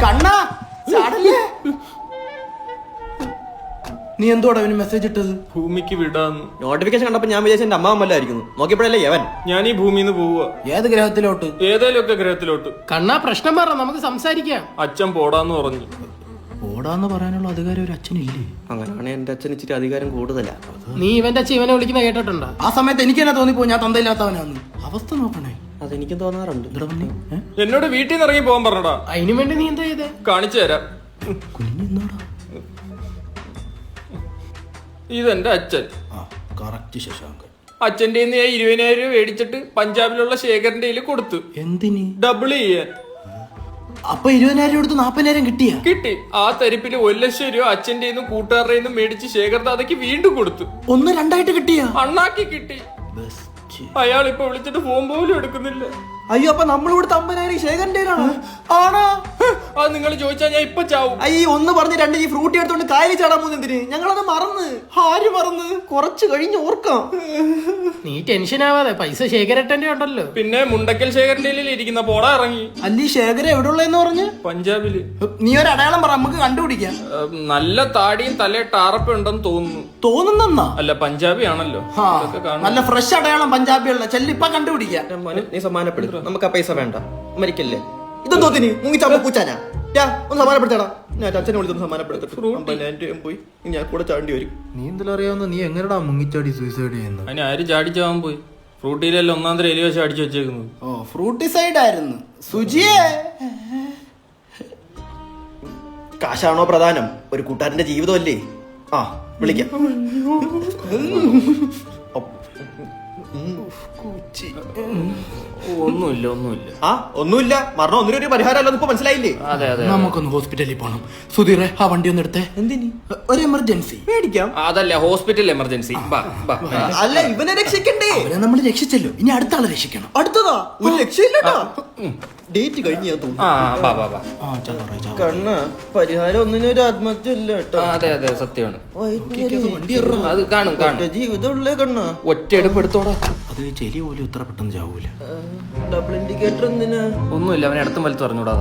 കണ്ണാ ചാടല്ലേ. നീ എന്തോടാ അവന് മെസ്സേജ് ഇട്ടത്? ഭൂമിക്ക് വിടാന്ന്. നോട്ടിഫിക്കേഷൻ കണ്ടപ്പോ ഞാൻ വിചാരിച്ച എന്റെ അമ്മാവല്ലായിരിക്കുന്നു. നോക്കിയപ്പോഴല്ലേ യവൻ. ഞാൻ ഈ ഭൂമിന്ന് പോവുക. ഏത് ഗ്രഹത്തിലോട്ട്? ഏതേലും ഒക്കെ ഗ്രഹത്തിലോട്ട്. കണ്ണാ പ്രശ്നം പറ, നമുക്ക് സംസാരിക്കാം. അച്ഛൻ പോടാന്ന് പറഞ്ഞു. ഓടാന്ന് പറയാനുള്ള അധികാരം ഒരു അച്ഛനില്ലേ? അങ്ങനെയാണ് എന്റെ അച്ഛൻ ഇച്ചിരി അധികാരം കൂടുതലാ. നീ ഇവന്റെ അച്ഛൻ ഇവനെ വിളിക്കുന്ന കേട്ടിട്ടുണ്ടോ? ആ സമയത്ത് എനിക്ക് തന്നെ തോന്നിപ്പോ ഞാൻ തന്തയില്ലാത്തവനാന്ന്. അവസ്ഥ നോക്കണേ. അതെനിക്കും തോന്നാറുണ്ട്. എന്നോട് വീട്ടിൽ നിന്ന് ഇറങ്ങി പോകാൻ പറഞ്ഞടാ. അതിനു വേണ്ടി നീ എന്താ ചെയ്തേ? കാണിച്ചു തരാം. ഇതെന്റെ അച്ഛൻ. അച്ഛൻ്റെ 20,000 രൂപ മേടിച്ചിട്ട് പഞ്ചാബിലുള്ള ശേഖരന്റെ കയ്യിൽ കൊടുത്തു. എന്തിന്? ഡബിൾ ചെയ്യാൻ. അപ്പൊ 20,000 കൊടുത്ത് 40,000 കിട്ടിയ? കിട്ടി. ആ തരിപ്പില് 1,00,000 രൂപ അച്ഛൻ്റെ കൂട്ടുകാരുടെ മേടിച്ച് ശേഖർ ദാദയ്ക്ക് വീണ്ടും കൊടുത്തു. 1-2 കിട്ടിയ? അണ്ണാക്കി കിട്ടി. അയാൾ ഇപ്പൊ വിളിച്ചിട്ട് ഫോൺ പോലും എടുക്കുന്നില്ല. അയ്യോ, അപ്പൊ നമ്മൾ കൊടുത്ത 50,000 ശേഖരന്റെ ആണോ? അത് നിങ്ങൾ ചോദിച്ചാൽ ഞാൻ ഇപ്പൊ ചാവും. അയ്യ, ഒന്ന് പറഞ്ഞ് 2 ഈ ഫ്രൂട്ടി എടുത്തോണ്ട് കായലി ചാടാൻ പോകുന്നതിന് ഞങ്ങളത് മറന്ന്. ആര് മറന്ന്? കുറച്ച് കഴിഞ്ഞ് ഓർക്കാം. നീ ടെൻഷൻ ആവാതെ, പൈസ ശേഖരട്ടന്റെ ഉണ്ടല്ലോ. പിന്നെ മുണ്ടക്കൽ ശേഖരന്റെ ഇരിക്കുന്ന പോടാ ഇറങ്ങി. അല്ലി ശേഖര എവിടെയുള്ളതെന്ന് പറഞ്ഞ്? പഞ്ചാബില്. നീ ഒരു അടയാളം പറ, നമുക്ക് കണ്ടുപിടിക്കാം. നല്ല താടിയും തലേ ടാറപ്പ ഉണ്ടെന്ന് തോന്നുന്നു. തോന്നുന്നെന്നാ? അല്ല, പഞ്ചാബി ആണല്ലോ. നല്ല ഫ്രഷ് അടയാളം പഞ്ചാബിയുള്ള. ചെല്ലിപ്പ കണ്ടുപിടിക്കാം. നീ സമ്മാനപ്പെടും. നമുക്ക് ആ പൈസ വേണ്ട, മരിക്കല്ലേ. ഇതെന്തോത്തിന് മുങ്ങിച്ചാമ്പോ പൂച്ചാനാ? ഒന്ന് സമ്മാനപ്പെടുത്തടാ. ഞാൻ അച്ഛനെ വിളിച്ചൊന്ന് സമ്മാനപ്പെടുത്തിട്ട് പോയി ഞാൻ കൂടെ ചാണ്ടി വരും. നീ എന്തെങ്കിലും അറിയാവുന്ന? നീ എങ്ങനെടാ മുങ്ങിച്ചാടി സൂയിസൈഡ് ചെയ്യുന്നത്? അതിന് ആര് ചാടിച്ചാവാൻ പോയി? ഫ്രൂട്ടിയിലെല്ലാം 1-ാം തരം എലി വെച്ച് അടിച്ചു വെച്ചേക്കുന്നത്. ഓ, ഫ്രൂട്ടിസൈഡ് ആയിരുന്നു. സുജിയേ, കാശാണോ പ്രധാനം? ഒരു കൂട്ടുകാരന്റെ ജീവിതമല്ലേ. ആ, വിളിക്കാം. ഒന്നുമില്ല. മരണം ഒന്നിനൊരു പരിഹാരം അല്ലെന്ന് ഇപ്പൊ മനസ്സിലായില്ലേ? നമുക്കൊന്ന് ഹോസ്പിറ്റലിൽ പോണം. സുധീറെ, ആ വണ്ടി ഒന്ന് എടുത്തേ. എന്തിന്? ഒരു എമർജൻസി. മേടിക്കാം. അതല്ല, ഹോസ്പിറ്റൽ എമർജൻസി. അല്ല, ഇവനെ രക്ഷിക്കണ്ടേ? അവനെ നമ്മൾ രക്ഷിച്ചല്ലോ, ഇനി അടുത്ത ആളെ രക്ഷിക്കണം. അടുത്തതാ ഒരു രക്ഷയില്ലട്ടാ. ഡേറ്റ് കഴിഞ്ഞ് ഞാൻ തോന്നുന്നു. കണ്ണ പരിഹാരം ഒന്നിനൊരു ആത്മഹത്യ ഇല്ല കേട്ടോ. അതെ, സത്യമാണ്. അത് കാണും ജീവിതമുള്ള കണ്ണ. ഒറ്റ എടുപ്പെടുത്തോടാ. അത് ചെലി പോലും ഇത്ര പെട്ടെന്ന് ചാവൂല. ഡബിൾ ഇൻഡിക്കേറ്റർ എന്തിനാ? ഒന്നുമില്ല, അവനെ അടുത്തും വലുത്ത് പറഞ്ഞൂടാ.